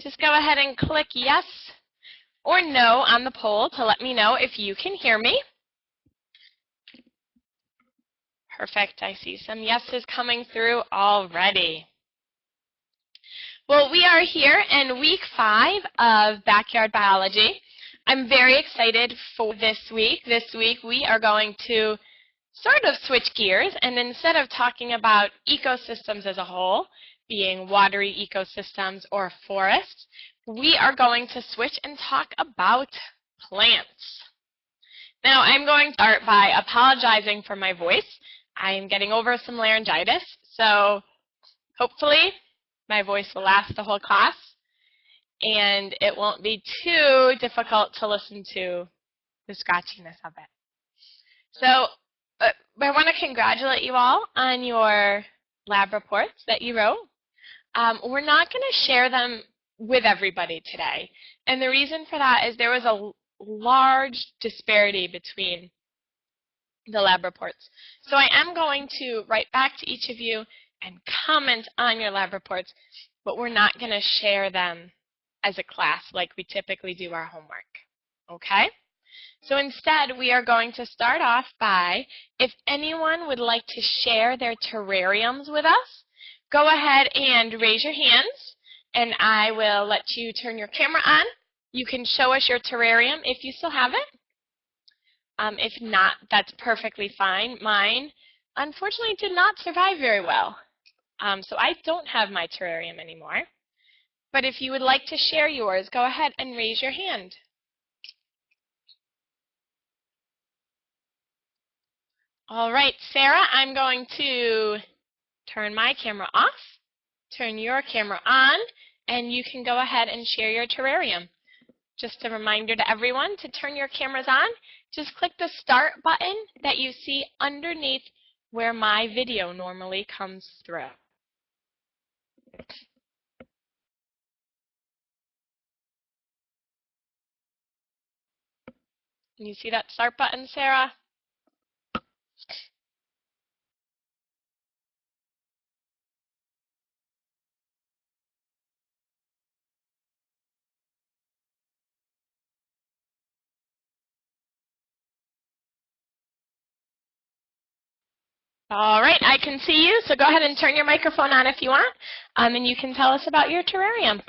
Just go ahead and click yes or no on the poll to let me know if you can hear me. Perfect. I see some yeses coming through already. Well, we are here in week 5 of Backyard Biology. I'm very excited for this week. This week we are going to sort of switch gears, and instead of talking about ecosystems as a whole, being watery ecosystems or forests, we are going to switch and talk about plants. Now, I'm going to start by apologizing for my voice. I am getting over some laryngitis, so hopefully my voice will last the whole class, and it won't be too difficult to listen to the scratchiness of it. So I want to congratulate you all on your lab reports that you wrote. We're not going to share them with everybody today, and the reason for that is there was a large disparity between the lab reports. So I am going to write back to each of you and comment on your lab reports, but we're not going to share them as a class like we typically do our homework. Okay? So instead, we are going to start off by, if anyone would like to share their terrariums with us, go ahead and raise your hands, and I will let you turn your camera on. You can show us your terrarium if you still have it. If not, that's perfectly fine. Mine, unfortunately, did not survive very well. So I don't have my terrarium anymore. But if you would like to share yours, go ahead and raise your hand. All right, Sarah, I'm going to turn my camera off, turn your camera on, and you can go ahead and share your terrarium. Just a reminder to everyone to turn your cameras on. Just click the start button that you see underneath where my video normally comes through. You see that start button, Sarah? All right, I can see you, so go ahead and turn your microphone on if you want, and you can tell us about your terrarium.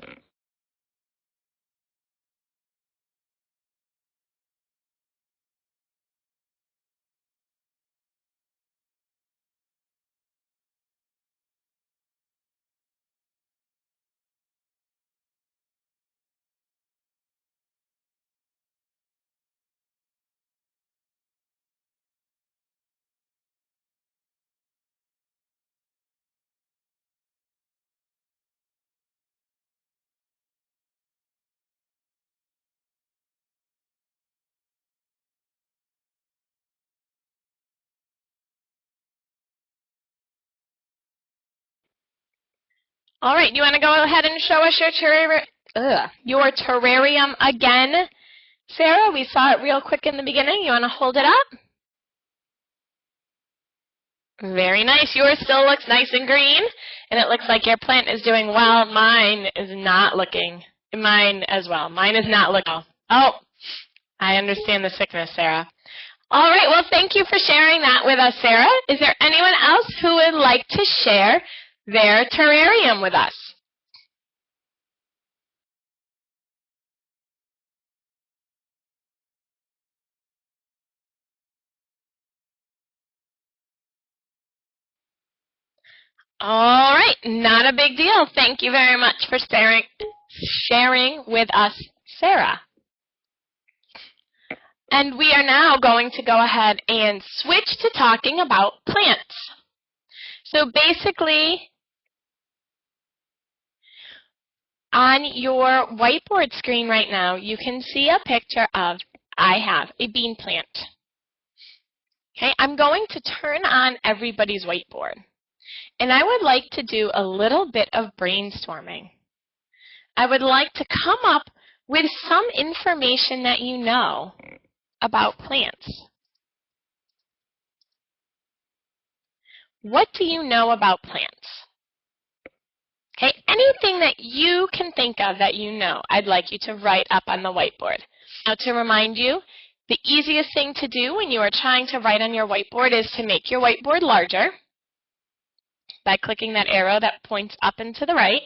All right, you want to go ahead and show us your terrarium again, Sarah? We saw it real quick in the beginning. You want to hold it up? Very nice. Yours still looks nice and green, and it looks like your plant is doing well. Mine is not looking. Mine as well. Mine is not looking well. Oh, I understand the sickness, Sarah. All right, well, thank you for sharing that with us, Sarah. Is there anyone else who would like to share their terrarium with us? All right, not a big deal. Thank you very much for sharing with us, Sarah. And we are now going to go ahead and switch to talking about plants. So basically, on your whiteboard screen right now, you can see a picture of, I have a bean plant. Okay, I'm going to turn on everybody's whiteboard. And I would like to do a little bit of brainstorming. I would like to come up with some information that you know about plants. What do you know about plants? Okay, anything that you can think of that you know, I'd like you to write up on the whiteboard. Now, to remind you, the easiest thing to do when you are trying to write on your whiteboard is to make your whiteboard larger by clicking that arrow that points up and to the right.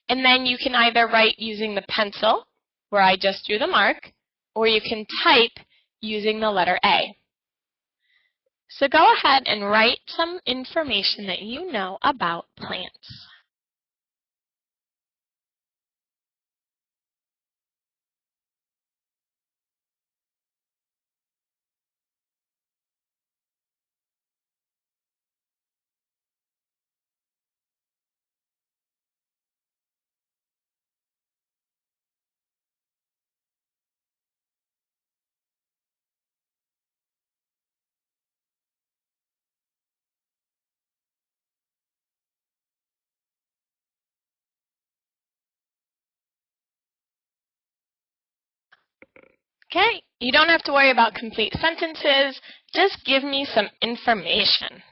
And then you can either write using the pencil, where I just drew the mark, or you can type using the letter A. So go ahead and write some information that you know about plants. Okay, you don't have to worry about complete sentences. Just give me some information.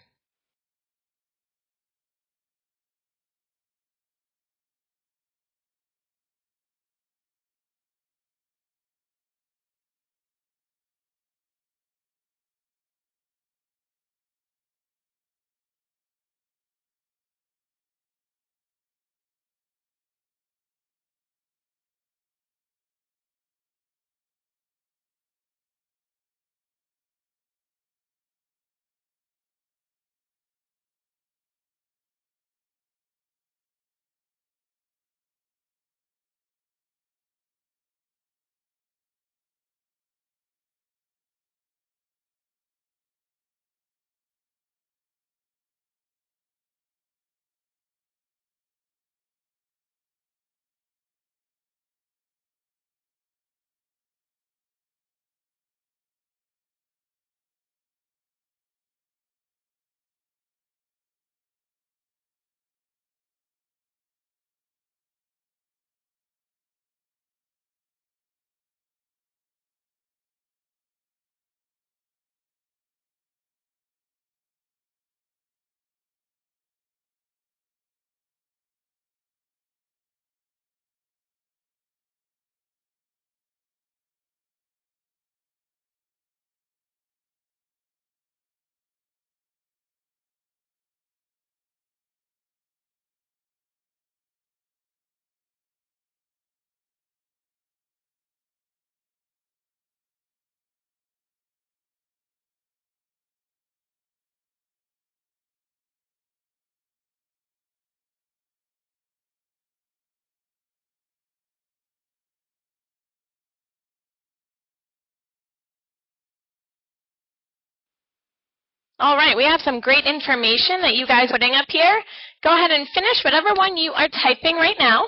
All right, we have some great information that you guys are putting up here. Go ahead and finish whatever one you are typing right now.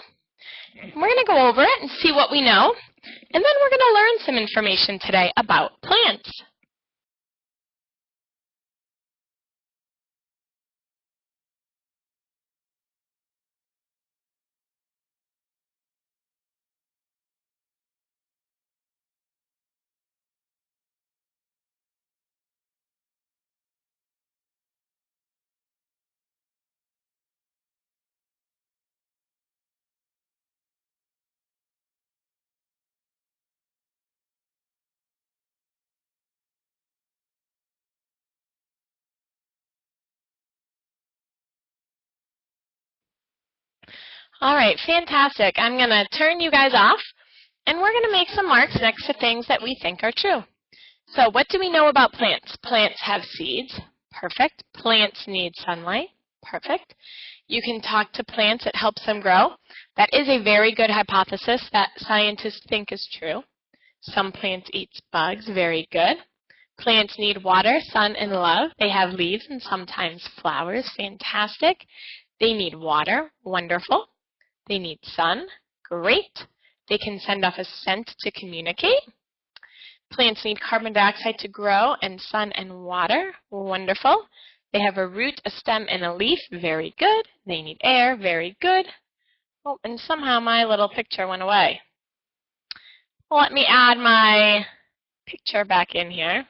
We're going to go over it and see what we know. And then we're going to learn some information today about plants. All right, fantastic. I'm going to turn you guys off, and we're going to make some marks next to things that we think are true. So what do we know about plants? Plants have seeds. Perfect. Plants need sunlight. Perfect. You can talk to plants. It helps them grow. That is a very good hypothesis that scientists think is true. Some plants eat bugs. Very good. Plants need water, sun, and love. They have leaves and sometimes flowers. Fantastic. They need water. Wonderful. They need sun. Great. They can send off a scent to communicate. Plants need carbon dioxide to grow and sun and water. Wonderful. They have a root, a stem, and a leaf. Very good. They need air. Very good. Oh, and somehow my little picture went away. Well, let me add my picture back in here.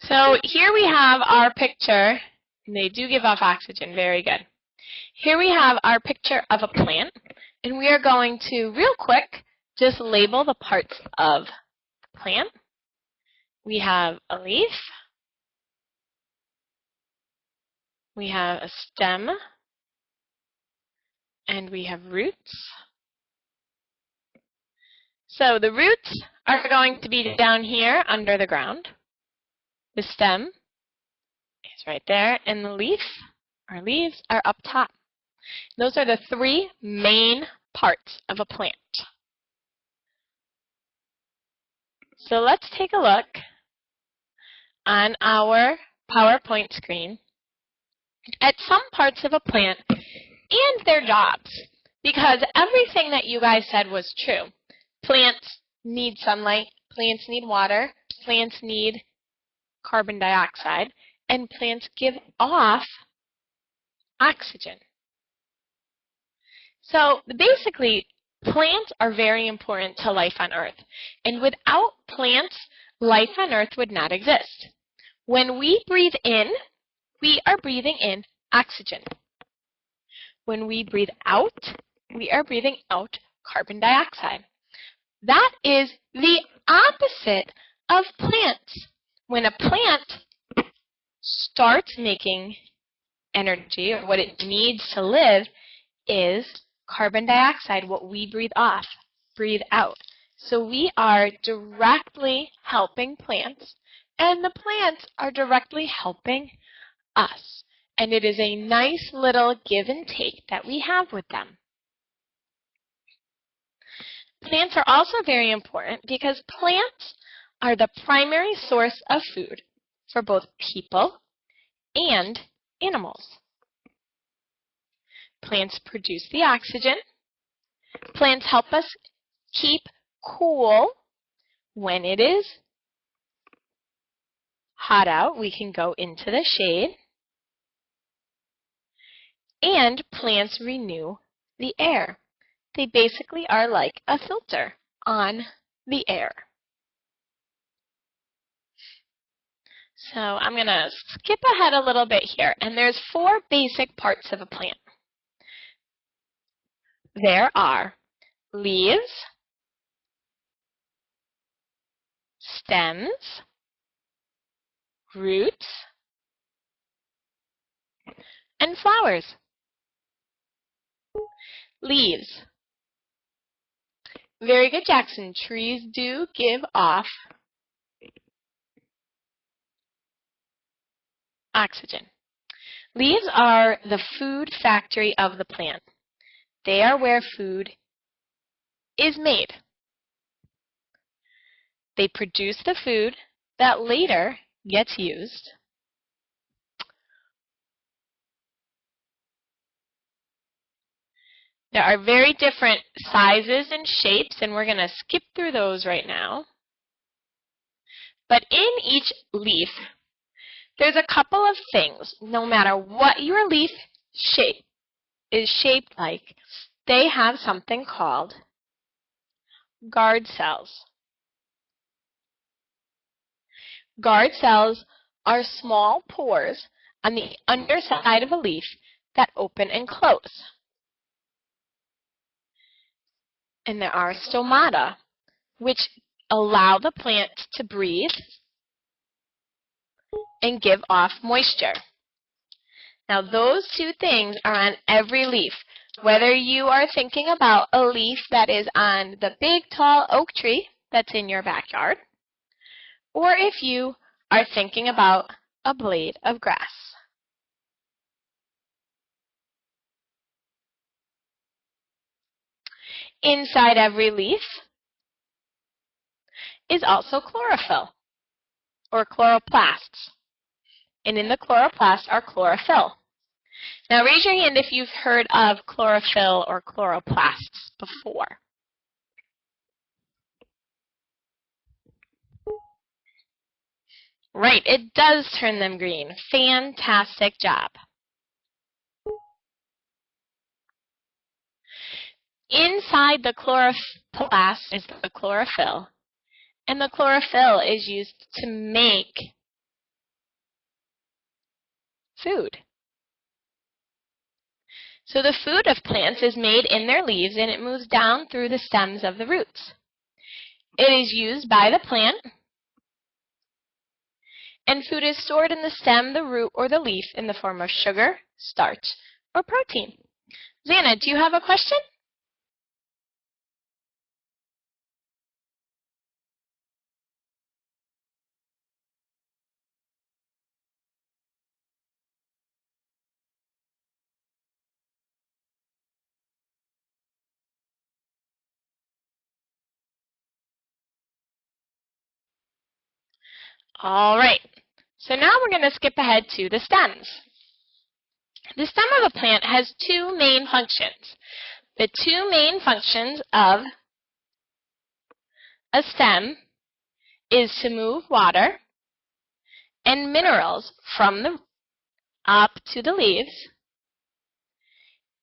So here we have our picture. And they do give off oxygen. Very good. Here we have our picture of a plant, and we are going to, real quick, just label the parts of the plant. We have a leaf, we have a stem, and we have roots. So the roots are going to be down here under the ground. The stem is right there, and the leaf, or leaves, are up top. Those are the three main parts of a plant. So let's take a look on our PowerPoint screen at some parts of a plant and their jobs, because everything that you guys said was true. Plants need sunlight, plants need water, plants need carbon dioxide, and plants give off oxygen. So basically, plants are very important to life on Earth. And without plants, life on Earth would not exist. When we breathe in, we are breathing in oxygen. When we breathe out, we are breathing out carbon dioxide. That is the opposite of plants. When a plant starts making energy, or what it needs to live, is carbon dioxide, what we breathe out. So we are directly helping plants, and the plants are directly helping us. And it is a nice little give and take that we have with them. Plants are also very important because plants are the primary source of food for both people and animals. Plants produce the oxygen. Plants help us keep cool when it is hot out. We can go into the shade. And plants renew the air. They basically are like a filter on the air. So I'm going to skip ahead a little bit here, and there's 4 basic parts of a plant. There are leaves, stems, roots, and flowers. Leaves. Very good, Jackson. Trees do give off oxygen. Leaves are the food factory of the plant. They are where food is made. They produce the food that later gets used. There are very different sizes and shapes, and we're going to skip through those right now. But in each leaf, there's a couple of things. No matter what your leaf shape is shaped like, they have something called guard cells. Guard cells are small pores on the underside of a leaf that open and close. And there are stomata, which allow the plant to breathe and give off moisture. Now those 2 things are on every leaf. Whether you are thinking about a leaf that is on the big tall oak tree that's in your backyard, or if you are thinking about a blade of grass. Inside every leaf is also chlorophyll, or chloroplasts. And in the chloroplast are chlorophyll. Now raise your hand if you've heard of chlorophyll or chloroplasts before. Right, it does turn them green. Fantastic job. Inside the chloroplast is the chlorophyll, and the chlorophyll is used to make food. So the food of plants is made in their leaves and it moves down through the stems of the roots. It is used by the plant, and food is stored in the stem, the root, or the leaf in the form of sugar, starch, or protein. Xana, do you have a question? All right. So now we're going to skip ahead to the stems. The stem of a plant has two main functions. The two main functions of a stem is to move water and minerals from the up to the leaves,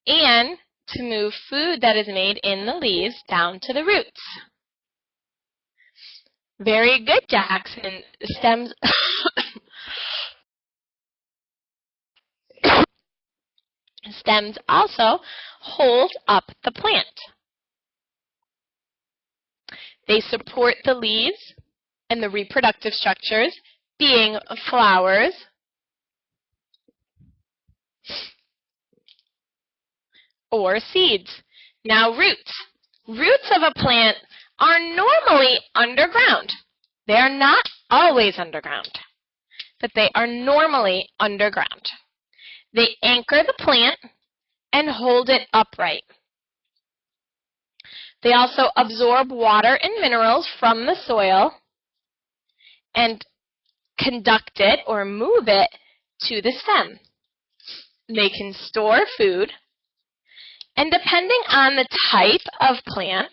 and to move food that is made in the leaves down to the roots. Very good, Jackson. Stems stems also hold up the plant. They support the leaves and the reproductive structures, being flowers, or seeds. Now roots. Roots of a plant are normally underground. They are not always underground, but they are normally underground. They anchor the plant and hold it upright. They also absorb water and minerals from the soil and conduct it or move it to the stem. They can store food, and depending on the type of plant,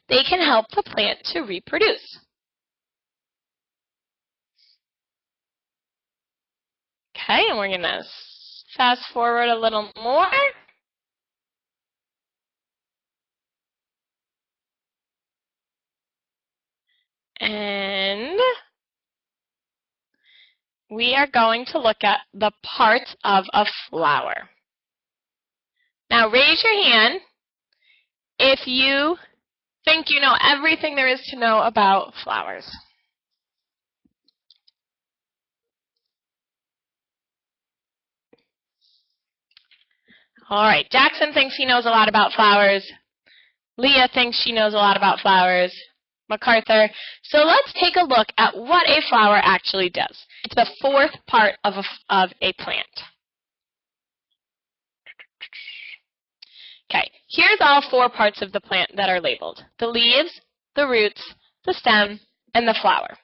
they can help the plant to reproduce. Okay, and we're going to fast forward a little more. And we are going to look at the parts of a flower. Now raise your hand if you think you know everything there is to know about flowers. All right, Jackson thinks he knows a lot about flowers. Leah thinks she knows a lot about flowers. MacArthur. So let's take a look at what a flower actually does. It's the fourth part of a plant. Okay, here's all four parts of the plant that are labeled: the leaves, the roots, the stem, and the flower.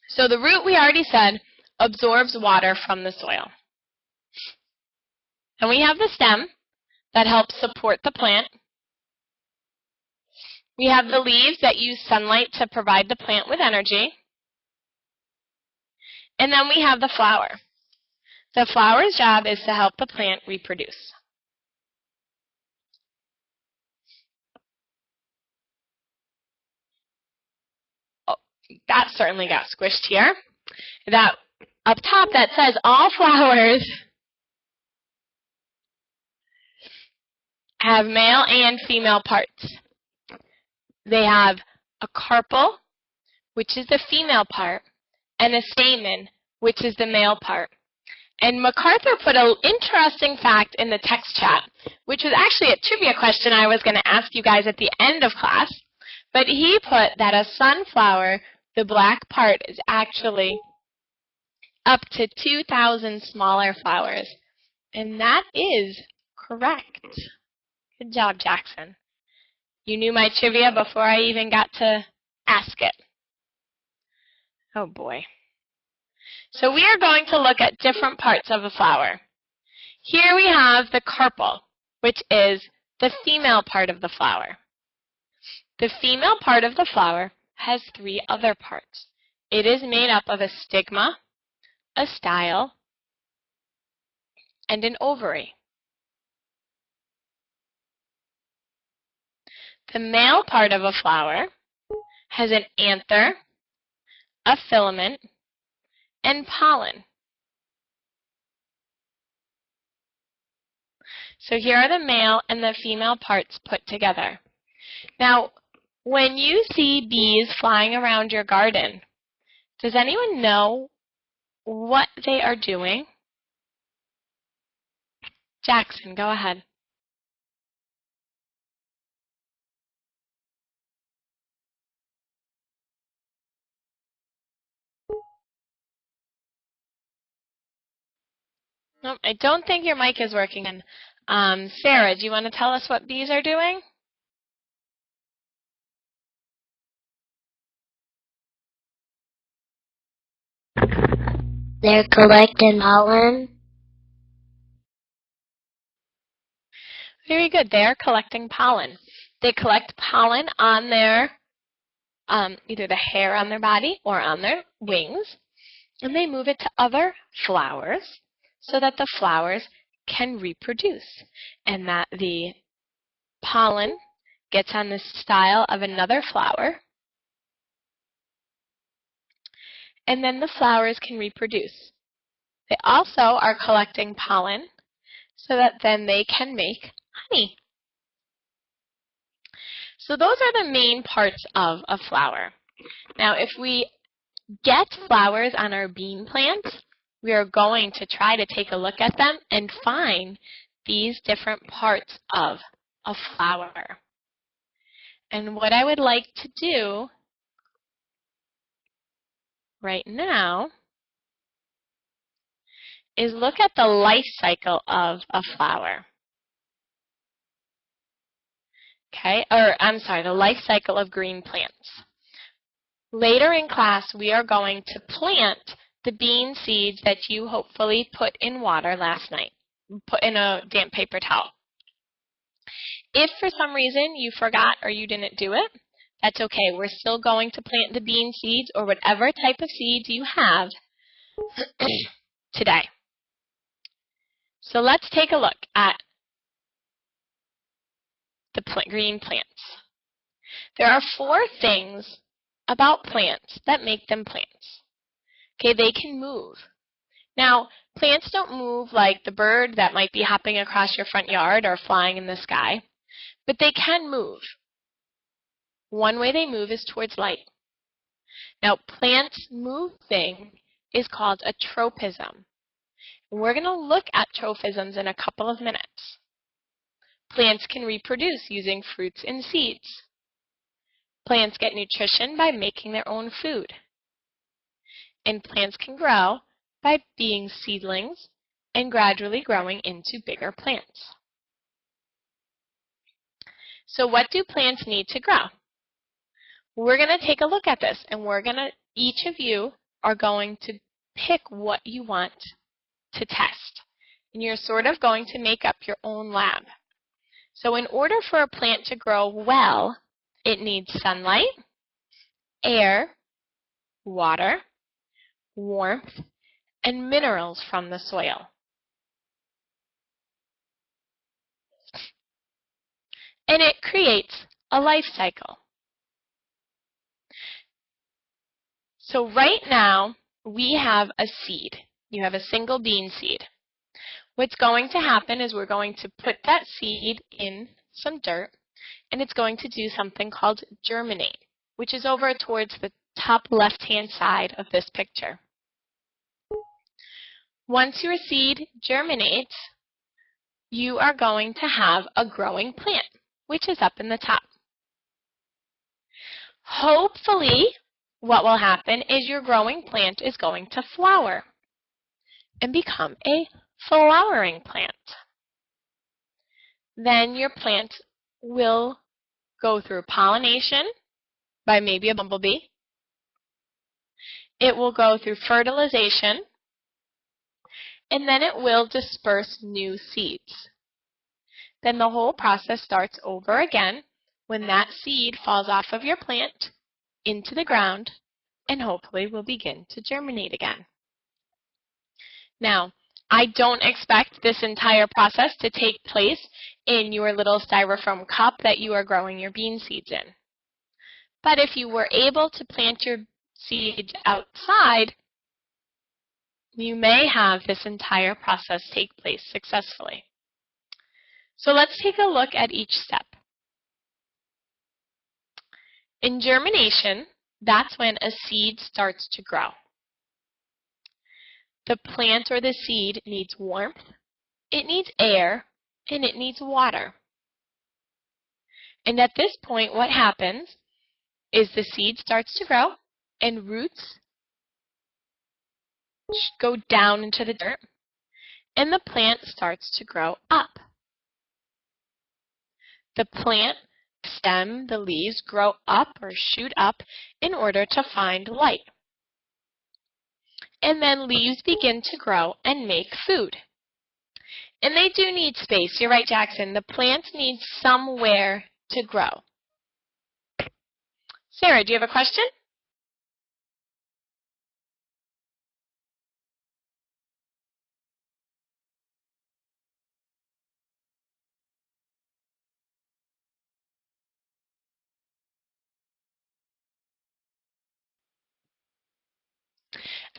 So the root, we already said, absorbs water from the soil. And we have the stem that helps support the plant. We have the leaves that use sunlight to provide the plant with energy. And then we have the flower. The flower's job is to help the plant reproduce. Oh, that certainly got squished here. That up top that says all flowers have male and female parts. They have a carpel, which is the female part, and a stamen, which is the male part. And MacArthur put an interesting fact in the text chat, which was actually a trivia question I was going to ask you guys at the end of class. But he put that a sunflower, the black part, is actually up to 2,000 smaller flowers. And that is correct. Good job, Jackson. You knew my trivia before I even got to ask it. Oh boy. So we are going to look at different parts of a flower. Here we have the carpel, which is the female part of the flower. The female part of the flower has three other parts. It is made up of a stigma, a style, and an ovary. The male part of a flower has an anther, a filament, and pollen. So here are the male and the female parts put together. Now, when you see bees flying around your garden, does anyone know what they are doing? Jackson, go ahead. Nope, I don't think your mic is working. Sarah, do you want to tell us what bees are doing? They're collecting pollen. Very good. They are collecting pollen. They collect pollen on their, either the hair on their body or on their wings, and they move it to other flowers so that the flowers can reproduce, and that the pollen gets on the style of another flower, and then the flowers can reproduce. They also are collecting pollen so that then they can make honey. So those are the main parts of a flower. Now, if we get flowers on our bean plants, we are going to try to take a look at them and find these different parts of a flower. And what I would like to do right now is look at the life cycle of a flower. Okay, the life cycle of green plants. Later in class, we are going to plant the bean seeds that you hopefully put in water last night, put in a damp paper towel. If for some reason you forgot or you didn't do it, that's okay. We're still going to plant the bean seeds or whatever type of seeds you have today. So let's take a look at the green plants. There are 4 things about plants that make them plants. Okay, they can move. Now, plants don't move like the bird that might be hopping across your front yard or flying in the sky, but they can move. One way they move is towards light. Now, plants moving is called a tropism. We're going to look at tropisms in a couple of minutes. Plants can reproduce using fruits and seeds. Plants get nutrition by making their own food. And plants can grow by being seedlings and gradually growing into bigger plants. So what do plants need to grow? We're going to take a look at this, and each of you are going to pick what you want to test. And you're sort of going to make up your own lab. So in order for a plant to grow well, it needs sunlight, air, water, warmth, and minerals from the soil. And it creates a life cycle. So right now, we have a seed. You have a single bean seed. What's going to happen is we're going to put that seed in some dirt, and it's going to do something called germinate, which is over towards the top left-hand side of this picture. Once your seed germinates, you are going to have a growing plant, which is up in the top. Hopefully, what will happen is your growing plant is going to flower and become a flowering plant. Then your plant will go through pollination by maybe a bumblebee. It will go through fertilization, and then it will disperse new seeds. Then the whole process starts over again when that seed falls off of your plant into the ground and hopefully will begin to germinate again. Now, I don't expect this entire process to take place in your little styrofoam cup that you are growing your bean seeds in. But if you were able to plant your seeds outside, you may have this entire process take place successfully. So let's take a look at each step. In germination, that's when a seed starts to grow. The plant or the seed needs warmth, it needs air, and it needs water. And at this point, what happens is the seed starts to grow and roots go down into the dirt and the plant starts to grow up. The plant stem, the leaves grow up or shoot up in order to find light. And then leaves begin to grow and make food. And they do need space. You're right, Jackson. The plants need somewhere to grow. Sarah, do you have a question?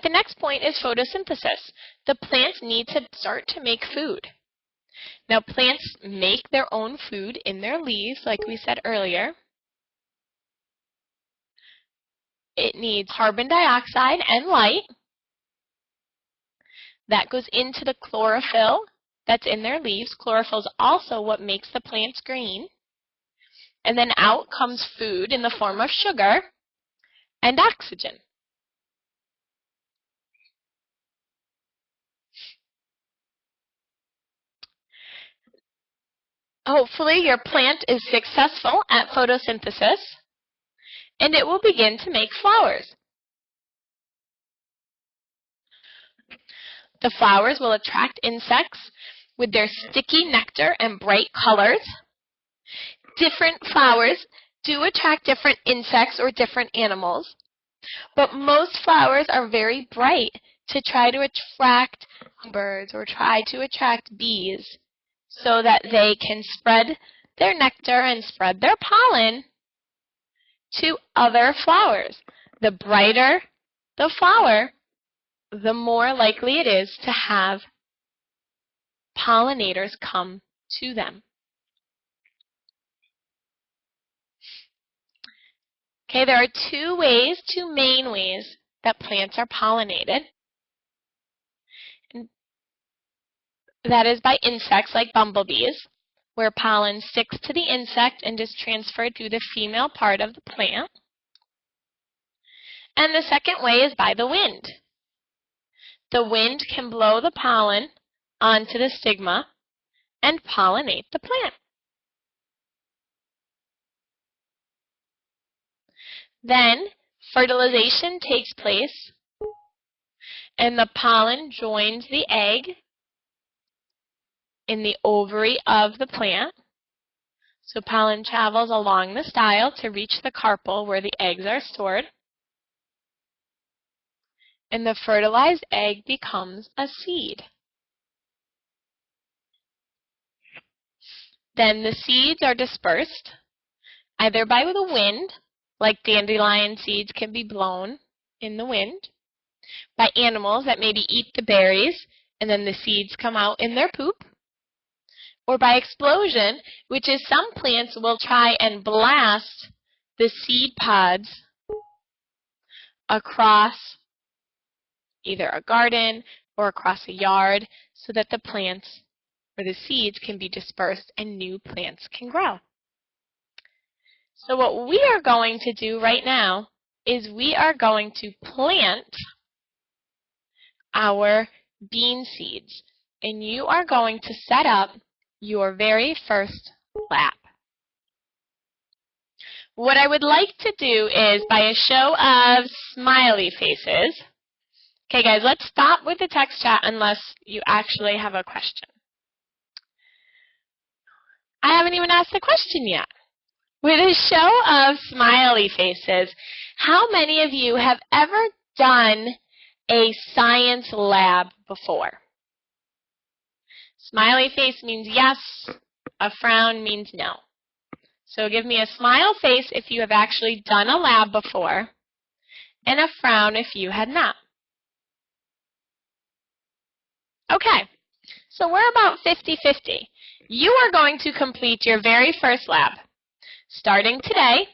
The next point is photosynthesis. The plants need to start to make food. Now, plants make their own food in their leaves, like we said earlier. It needs carbon dioxide and light. That goes into the chlorophyll that's in their leaves. Chlorophyll is also what makes the plants green. And then out comes food in the form of sugar and oxygen. Hopefully your plant is successful at photosynthesis and it will begin to make flowers. The flowers will attract insects with their sticky nectar and bright colors. Different flowers do attract different insects or different animals, but most flowers are very bright to try to attract birds or try to attract bees so that they can spread their nectar and spread their pollen to other flowers. The brighter the flower, the more likely it is to have pollinators come to them. Okay, there are two main ways that plants are pollinated. And that is by insects like bumblebees, where pollen sticks to the insect and is transferred through the female part of the plant. And the second way is by the wind. The wind can blow the pollen onto the stigma and pollinate the plant. Then fertilization takes place and the pollen joins the egg in the ovary of the plant. So pollen travels along the style to reach the carpel where the eggs are stored. And the fertilized egg becomes a seed. Then the seeds are dispersed either by the wind, like dandelion seeds can be blown in the wind, by animals that maybe eat the berries and then the seeds come out in their poop, or by explosion, which is some plants will try and blast the seed pods across either a garden or across a yard so that the plants or the seeds can be dispersed and new plants can grow. So what we are going to do right now is we are going to plant our bean seeds, and you are going to set up your very first lab. What I would like to do is, by a show of smiley faces, okay guys, let's stop with the text chat unless you actually have a question. I haven't even asked the question yet. With a show of smiley faces, how many of you have ever done a science lab before? Smiley face means yes, a frown means no. So give me a smile face if you have actually done a lab before, and a frown if you had not. Okay, so we're about 50-50. You are going to complete your very first lab starting today,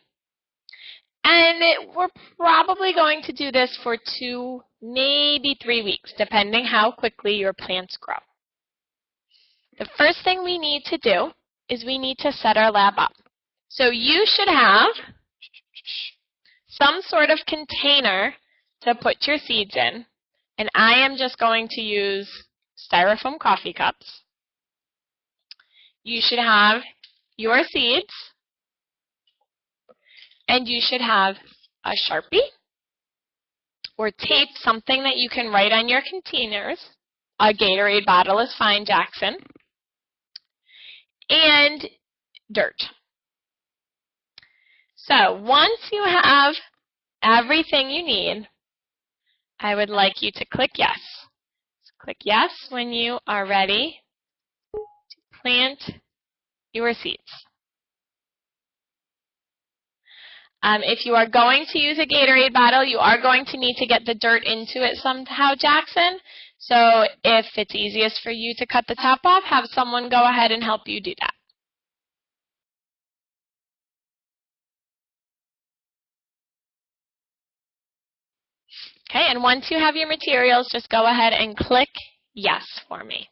and we're probably going to do this for 2, maybe 3 weeks, depending how quickly your plants grow. The first thing we need to do is we need to set our lab up. So you should have some sort of container to put your seeds in, and I am just going to use styrofoam coffee cups. You should have your seeds, and you should have a Sharpie or tape, something that you can write on your containers. A Gatorade bottle is fine, Jackson. And dirt. So once you have everything you need, I would like you to click yes. Click yes when you are ready to plant your seeds. If you are going to use a Gatorade bottle, you are going to need to get the dirt into it somehow, Jackson. So if it's easiest for you to cut the top off, have someone go ahead and help you do that. Okay, and once you have your materials, just go ahead and click yes for me.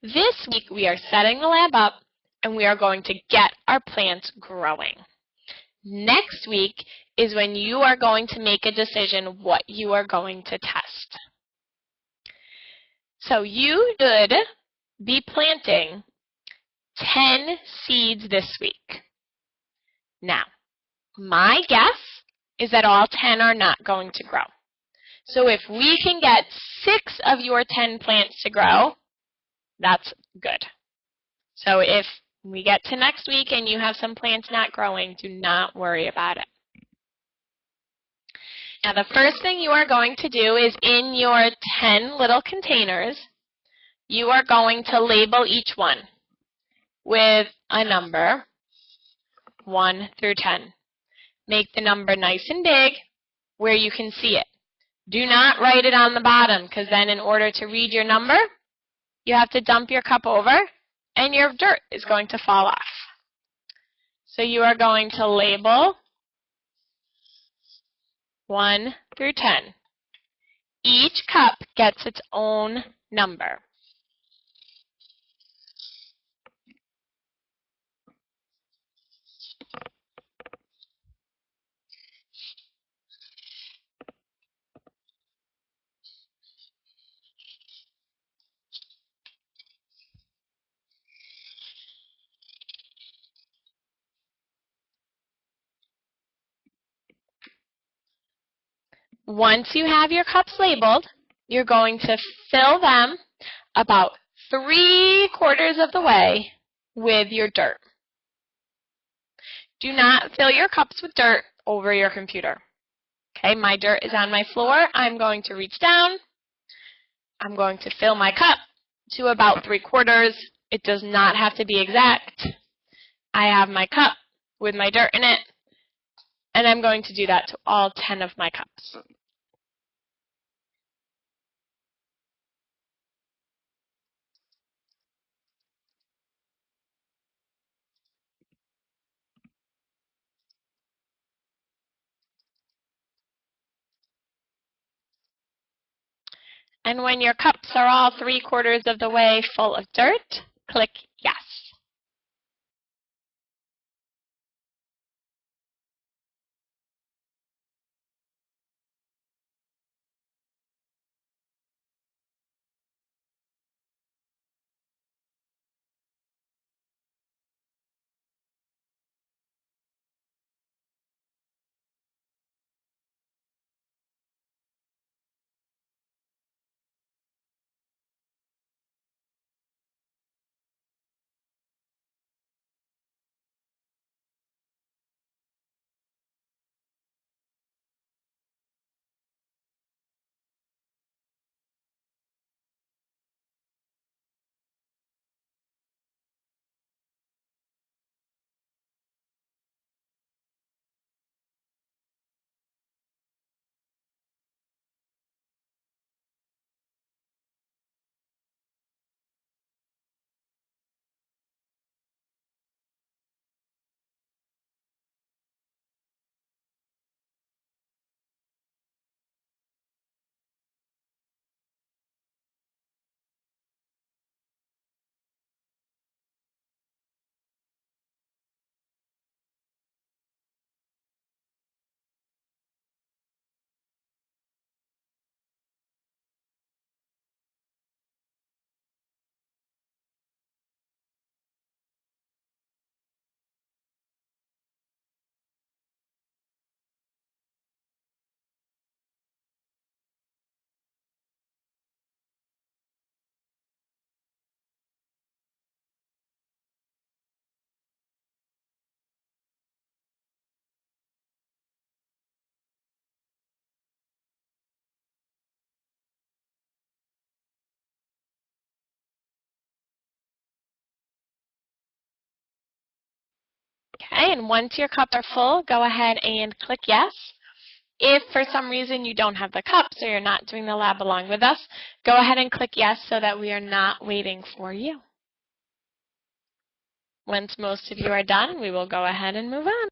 This week we are setting the lab up and we are going to get our plants growing. Next week is when you are going to make a decision what you are going to test. So you should be planting 10 seeds this week. Now, my guess is that all 10 are not going to grow. So if we can get 6 of your 10 plants to grow, that's good. So if we get to next week and you have some plants not growing, do not worry about it. Now the first thing you are going to do is in your 10 little containers, you are going to label each one with a number 1 through 10. Make the number nice and big where you can see it. Do not write it on the bottom, because then in order to read your number, you have to dump your cup over and your dirt is going to fall off. So you are going to label 1 through 10. Each cup gets its own number. Once you have your cups labeled, you're going to fill them about 3/4 of the way with your dirt. Do not fill your cups with dirt over your computer. Okay, my dirt is on my floor. I'm going to reach down. I'm going to fill my cup to about 3/4. It does not have to be exact. I have my cup with my dirt in it, and I'm going to do that to all 10 of my cups. And when your cups are all 3/4 of the way full of dirt, click yes. Okay, and once your cups are full, go ahead and click yes. If for some reason you don't have the cups or you're not doing the lab along with us, go ahead and click yes so that we are not waiting for you. Once most of you are done, we will go ahead and move on.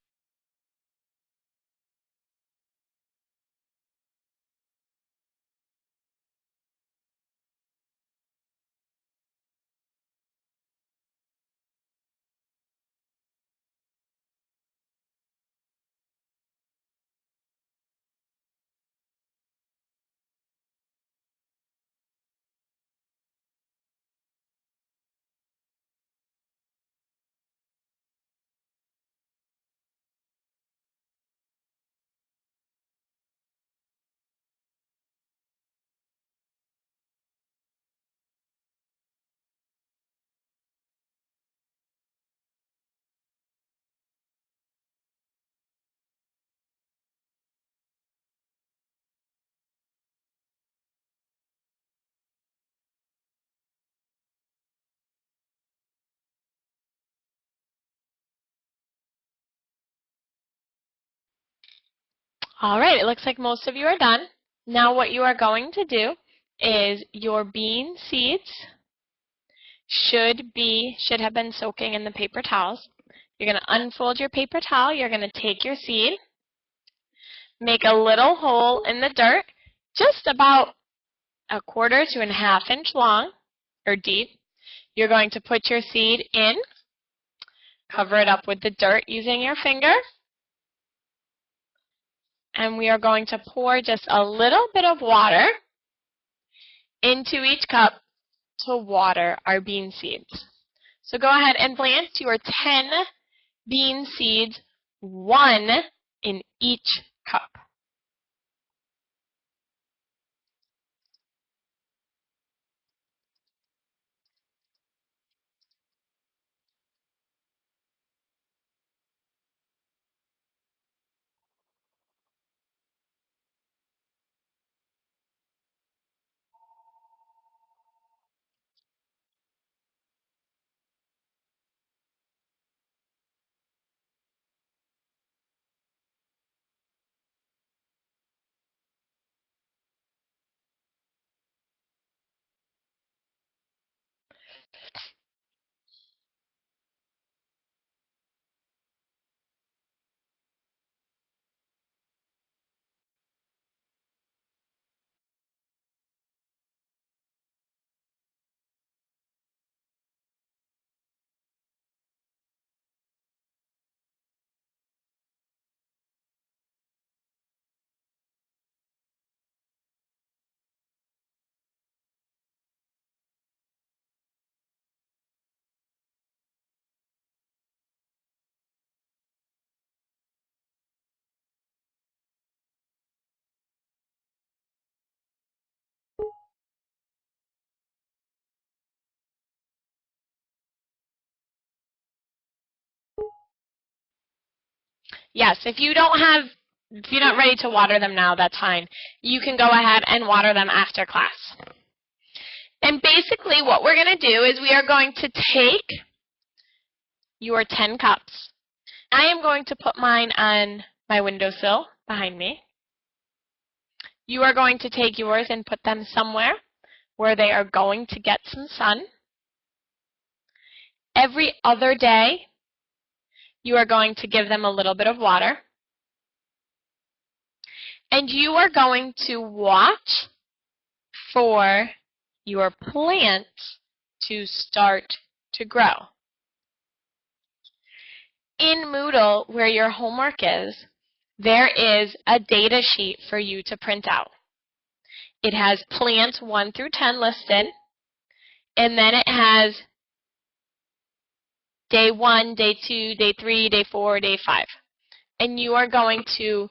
All right, it looks like most of you are done. Now what you are going to do is your bean seeds should have been soaking in the paper towels. You're going to unfold your paper towel. You're going to take your seed, make a little hole in the dirt, just about 1/4 to 1/2 inch long or deep. You're going to put your seed in, cover it up with the dirt using your finger, and we are going to pour just a little bit of water into each cup to water our bean seeds. So go ahead and plant your 10 bean seeds, 1 in each cup. Yes, if you're not ready to water them now, that's fine. You can go ahead and water them after class. And basically what we're going to do is we are going to take your 10 cups. I am going to put mine on my windowsill behind me. You are going to take yours and put them somewhere where they are going to get some sun. Every other day, you are going to give them a little bit of water. And you are going to watch for your plants to start to grow. In Moodle, where your homework is, there is a data sheet for you to print out. It has plants 1 through 10 listed, and then it has day 1, day 2, day 3, day 4, day 5. And you are going to,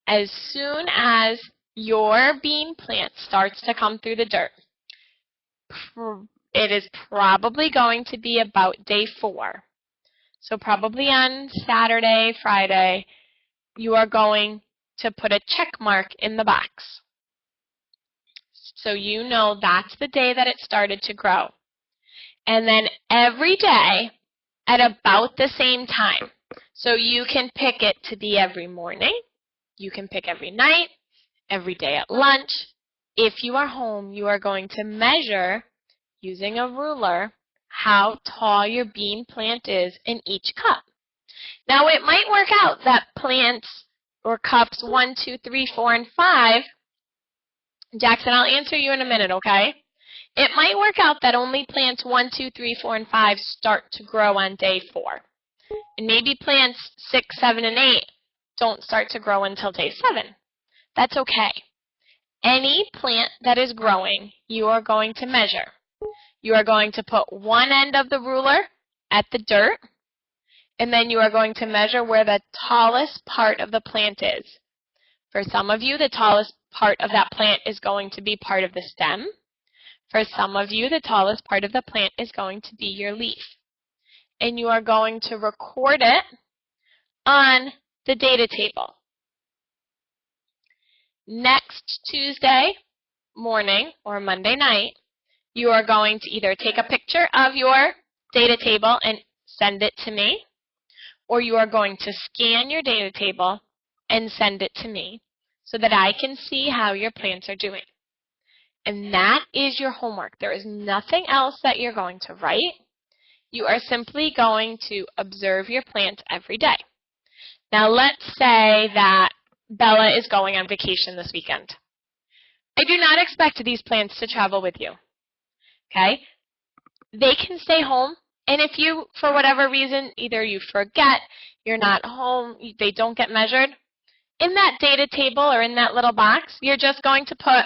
as soon as your bean plant starts to come through the dirt, it is probably going to be about day 4. So probably on Saturday, Friday, you are going to put a check mark in the box. So you know that's the day that it started to grow. And then every day at about the same time. So you can pick it to be every morning. You can pick every night, every day at lunch. If you are home, you are going to measure, using a ruler, how tall your bean plant is in each cup. Now, it might work out that plants or cups 1, 2, 3, 4, and 5, Jackson, I'll answer you in a minute, okay? It might work out that only plants 1, 2, 3, 4, and 5 start to grow on day 4. And maybe plants 6, 7, and 8 don't start to grow until day 7. That's okay. Any plant that is growing, you are going to measure. You are going to put one end of the ruler at the dirt, and then you are going to measure where the tallest part of the plant is. For some of you, the tallest part of that plant is going to be part of the stem. For some of you, the tallest part of the plant is going to be your leaf. And you are going to record it on the data table. Next Tuesday morning or Monday night, you are going to either take a picture of your data table and send it to me, or you are going to scan your data table and send it to me so that I can see how your plants are doing. And that is your homework. There is nothing else that you're going to write. You are simply going to observe your plants every day. Now let's say that Bella is going on vacation this weekend. I do not expect these plants to travel with you. Okay? They can stay home, and if you, for whatever reason, either you forget, you're not home, they don't get measured, in that data table or in that little box, you're just going to put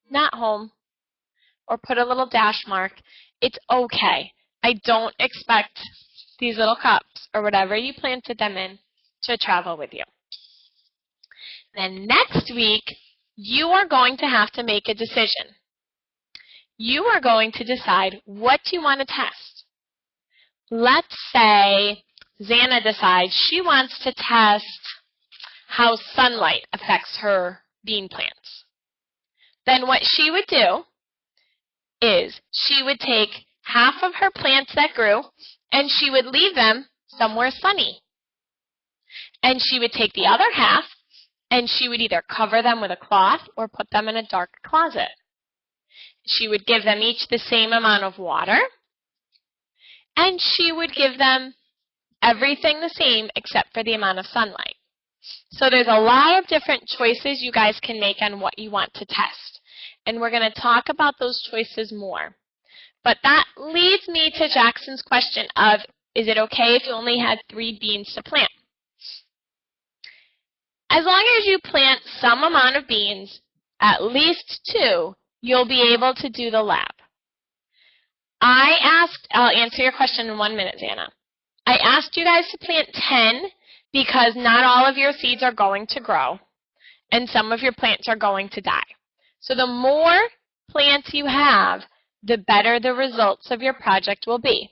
not home or put a little dash mark. It's okay. I don't expect these little cups or whatever you planted them in to travel with you. Then next week, you are going to have to make a decision. You are going to decide what you want to test. Let's say Xana decides she wants to test how sunlight affects her bean plants. Then what she would do is she would take half of her plants that grew and she would leave them somewhere sunny. And she would take the other half and she would either cover them with a cloth or put them in a dark closet. She would give them each the same amount of water, and she would give them everything the same except for the amount of sunlight. So there's a lot of different choices you guys can make on what you want to test. And we're going to talk about those choices more. But that leads me to Jackson's question of, is it okay if you only had 3 beans to plant? As long as you plant some amount of beans, at least 2, you'll be able to do the lab. I'll answer your question in 1 minute, Xana. I asked you guys to plant 10 because not all of your seeds are going to grow, and some of your plants are going to die. So the more plants you have, the better the results of your project will be.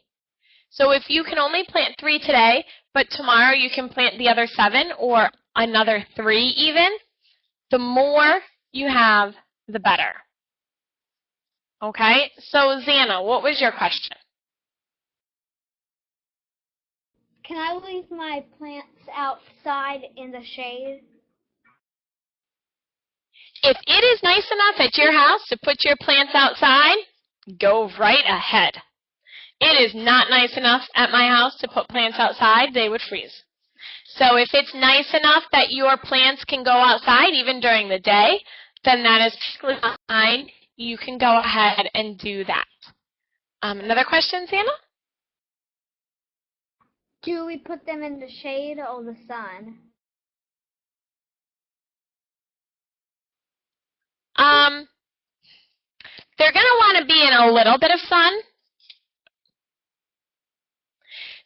So if you can only plant 3 today, but tomorrow you can plant the other 7 or another 3 even, the more you have, the better. Okay, so Xana, what was your question? Can I leave my plants outside in the shade? If it is nice enough at your house to put your plants outside, go right ahead. It is not nice enough at my house to put plants outside, they would freeze. So if it's nice enough that your plants can go outside even during the day, then that is perfectly fine. You can go ahead and do that. Another question, Xana? Do we put them in the shade or the sun? They're going to want to be in a little bit of sun.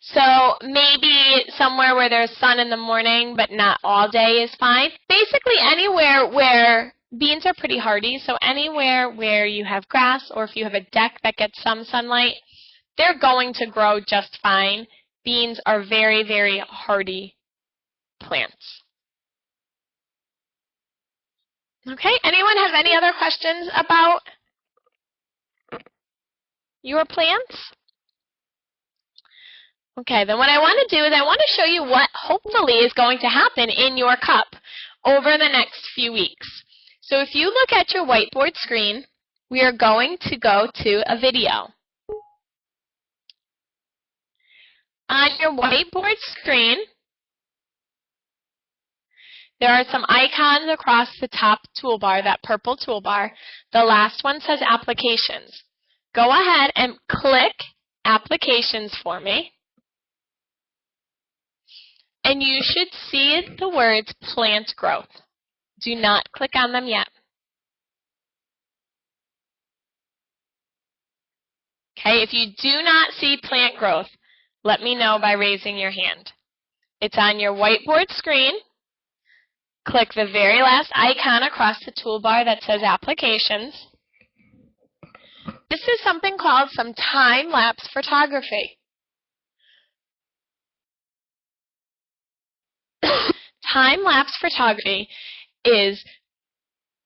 So maybe somewhere where there's sun in the morning, but not all day is fine. Basically anywhere where beans are pretty hardy, so anywhere where you have grass or if you have a deck that gets some sunlight, they're going to grow just fine. Beans are very, very hardy plants. Okay, anyone have any other questions about your plants? Okay, then what I want to do is I want to show you what hopefully is going to happen in your cup over the next few weeks. So if you look at your whiteboard screen, we are going to go to a video. On your whiteboard screen, there are some icons across the top toolbar, that purple toolbar. The last one says Applications. Go ahead and click Applications for me. And you should see the words Plant Growth. Do not click on them yet. Okay, if you do not see Plant Growth, let me know by raising your hand. It's on your whiteboard screen. Click the very last icon across the toolbar that says Applications. This is something called some time-lapse photography. Time-lapse photography is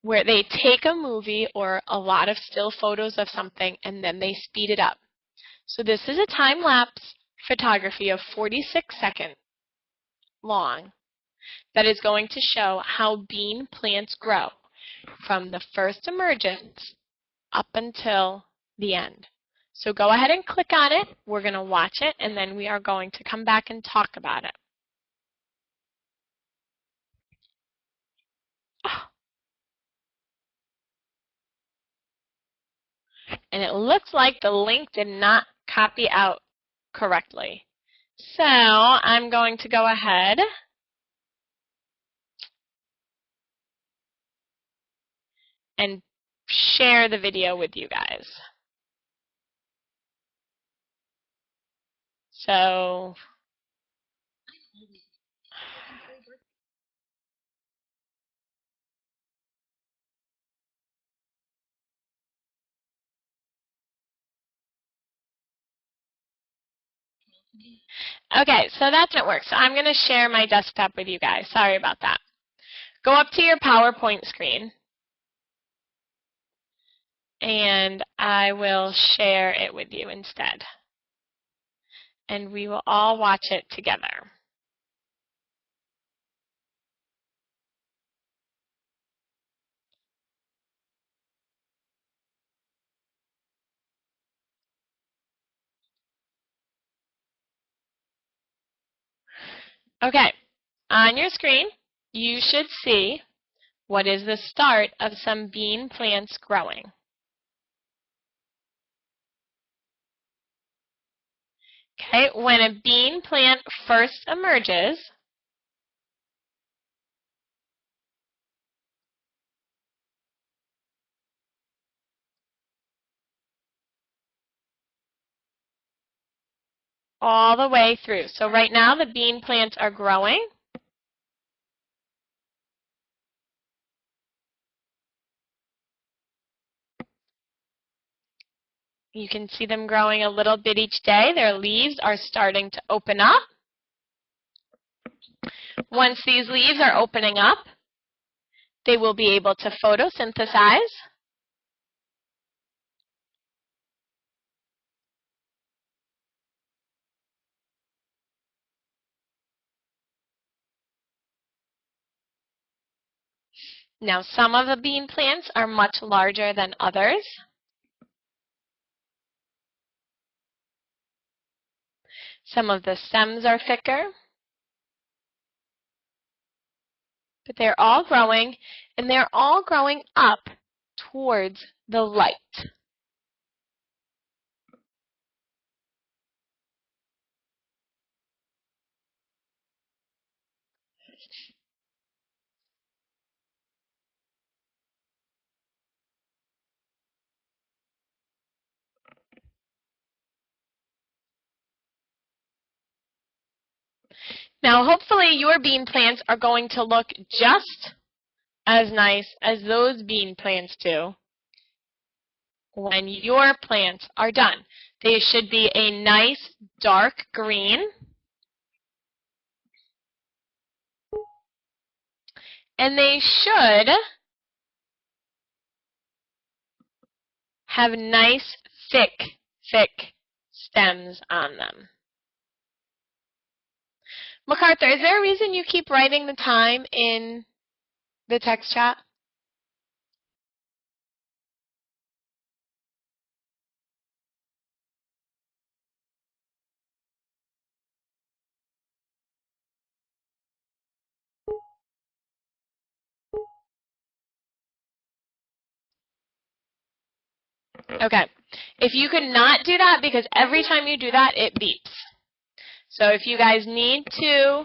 where they take a movie or a lot of still photos of something and then they speed it up. So this is a time-lapse photography of 46 seconds long that is going to show how bean plants grow from the first emergence up until the end. So go ahead and click on it. We're going to watch it and then we are going to come back and talk about it. And it looks like the link did not copy out correctly. So I'm going to go ahead and share the video with you guys. So okay, so that didn't work. So I'm going to share my desktop with you guys. Sorry about that. Go up to your PowerPoint screen, and I will share it with you instead. And we will all watch it together. Okay, on your screen, you should see what is the start of some bean plants growing. Okay, when a bean plant first emerges, all the way through. So right now the bean plants are growing. You can see them growing a little bit each day. Their leaves are starting to open up. Once these leaves are opening up, they will be able to photosynthesize. Now, some of the bean plants are much larger than others. Some of the stems are thicker. But they're all growing, and they're all growing up towards the light. Now, hopefully your bean plants are going to look just as nice as those bean plants do when your plants are done. They should be a nice dark green, and they should have nice thick stems on them. MacArthur, is there a reason you keep writing the time in the text chat? Okay. If you could not do that, because every time you do that, it beeps. So if you guys need to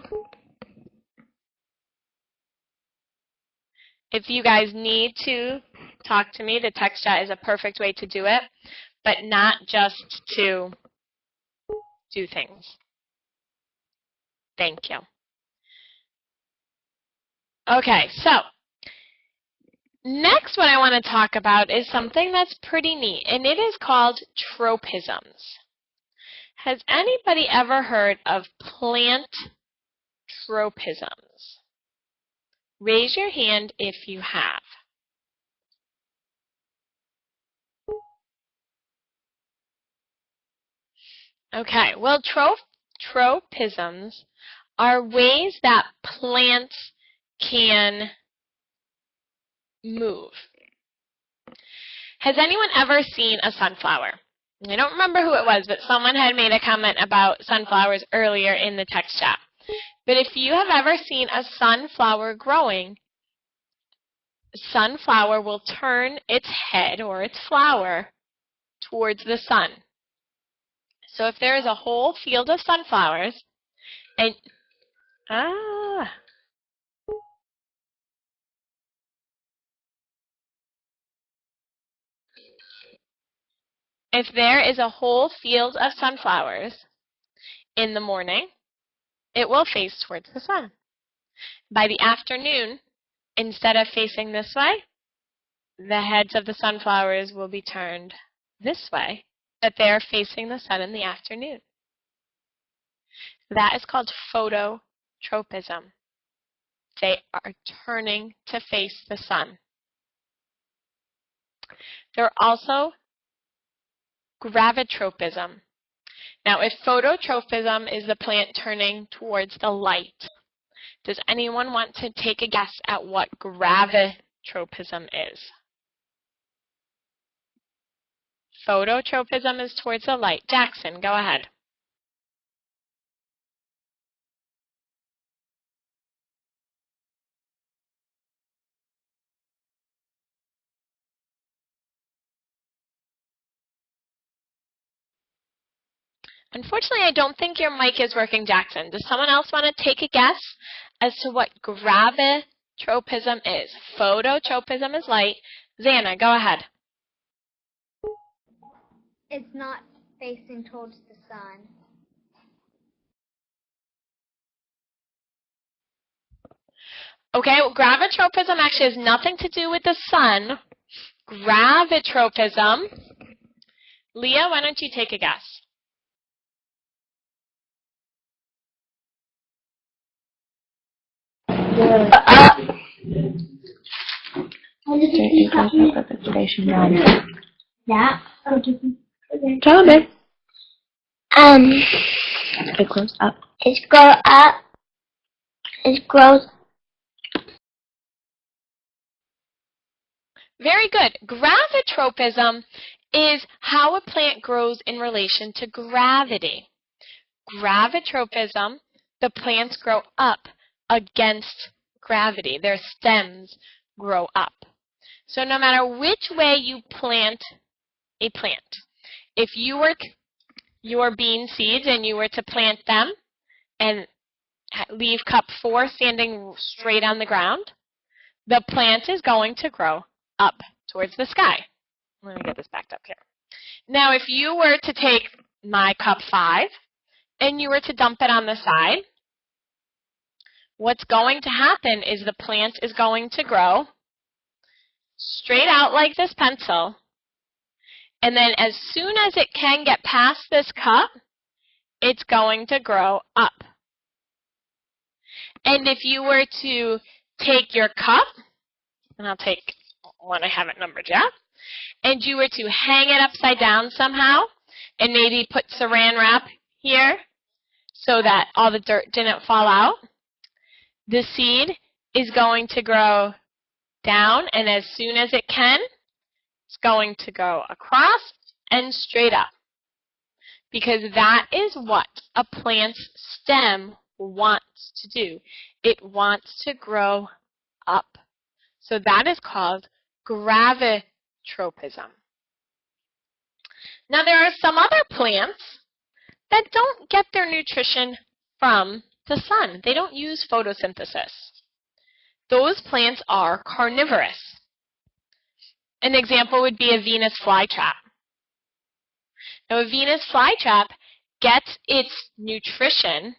talk to me, the text chat is a perfect way to do it, but not just to do things. Thank you. Okay, so next what I want to talk about is something that's pretty neat, and it is called tropisms. Has anybody ever heard of plant tropisms? Raise your hand if you have. Okay, well, tropisms are ways that plants can move. Has anyone ever seen a sunflower? I don't remember who it was, but someone had made a comment about sunflowers earlier in the text chat. But if you have ever seen a sunflower growing, the sunflower will turn its head or its flower towards the sun. So if there is a whole field of sunflowers, and if there is a whole field of sunflowers in the morning, it will face towards the sun. By the afternoon, instead of facing this way, the heads of the sunflowers will be turned this way, that they are facing the sun in the afternoon. That is called phototropism. They are turning to face the sun. There are also gravitropism. Now, if phototropism is the plant turning towards the light, does anyone want to take a guess at what gravitropism is? Phototropism is towards the light. Jackson, go ahead. Unfortunately, I don't think your mic is working, Jackson. Does someone else want to take a guess as to what gravitropism is? Phototropism is light. Xana, go ahead. It's not facing towards the sun. Okay, well, gravitropism actually has nothing to do with the sun. Gravitropism. Leah, why don't you take a guess? Yeah. Tell me. It grows up. It grows up. It grows. Very good. Gravitropism is how a plant grows in relation to gravity. Gravitropism, the plants grow up against gravity. Their stems grow up. So no matter which way you plant a plant, if you were your bean seeds and you were to plant them and leave cup 4 standing straight on the ground, the plant is going to grow up towards the sky. Let me get this backed up here. Now, if you were to take my cup 5 and you were to dump it on the side, what's going to happen is the plant is going to grow straight out like this pencil, and then as soon as it can get past this cup, it's going to grow up. And if you were to take your cup, and I'll take one I haven't numbered yet, and you were to hang it upside down somehow, and maybe put saran wrap here so that all the dirt didn't fall out. The seed is going to grow down, and as soon as it can, it's going to go across and straight up, because that is what a plant's stem wants to do. It wants to grow up. So that is called gravitropism. Now there are some other plants that don't get their nutrition from the sun. They don't use photosynthesis. Those plants are carnivorous. An example would be a Venus flytrap. Now, a Venus flytrap gets its nutrition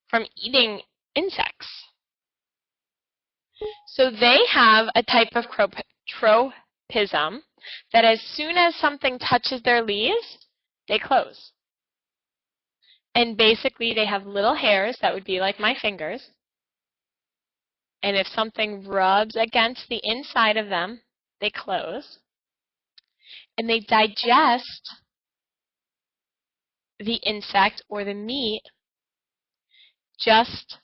from eating insects. So they have a type of tropism that as soon as something touches their leaves, they close. And basically, they have little hairs that would be like my fingers. And if something rubs against the inside of them, they close. And they digest the insect or the meat just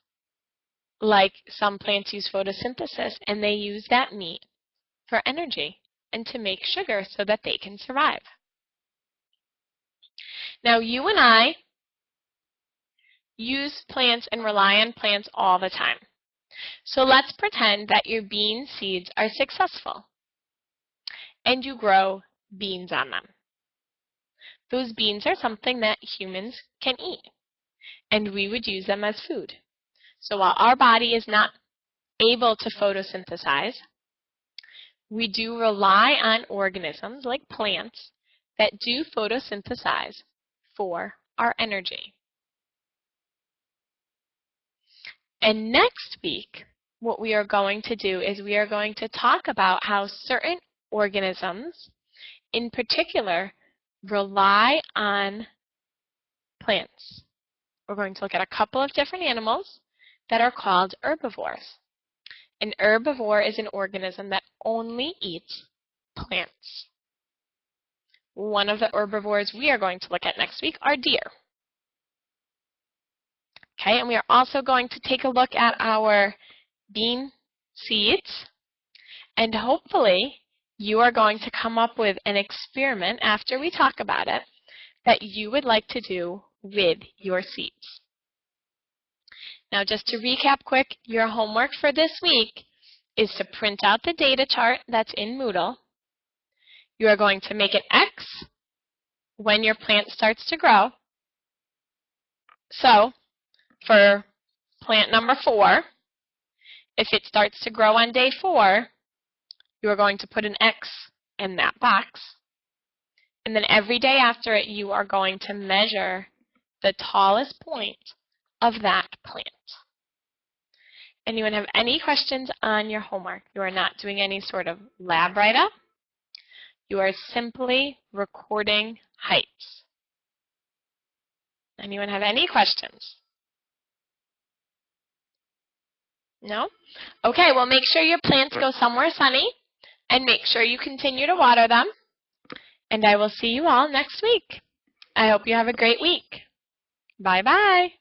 like some plants use photosynthesis, and they use that meat for energy and to make sugar so that they can survive. Now, you and I use plants and rely on plants all the time. So let's pretend that your bean seeds are successful and you grow beans on them. Those beans are something that humans can eat, and we would use them as food. So while our body is not able to photosynthesize, we do rely on organisms like plants that do photosynthesize for our energy. And next week, what we are going to do is we are going to talk about how certain organisms, in particular, rely on plants. We're going to look at a couple of different animals that are called herbivores. An herbivore is an organism that only eats plants. One of the herbivores we are going to look at next week are deer. Okay, and we are also going to take a look at our bean seeds, and hopefully you are going to come up with an experiment after we talk about it that you would like to do with your seeds. Now, just to recap quick, your homework for this week is to print out the data chart that's in Moodle. You are going to make an X when your plant starts to grow. So, for plant number 4, if it starts to grow on day 4, you are going to put an X in that box. And then every day after it, you are going to measure the tallest point of that plant. Anyone have any questions on your homework? You are not doing any sort of lab write-up. You are simply recording heights. Anyone have any questions? No? Okay, well, make sure your plants go somewhere sunny, and make sure you continue to water them. And I will see you all next week. I hope you have a great week. Bye-bye.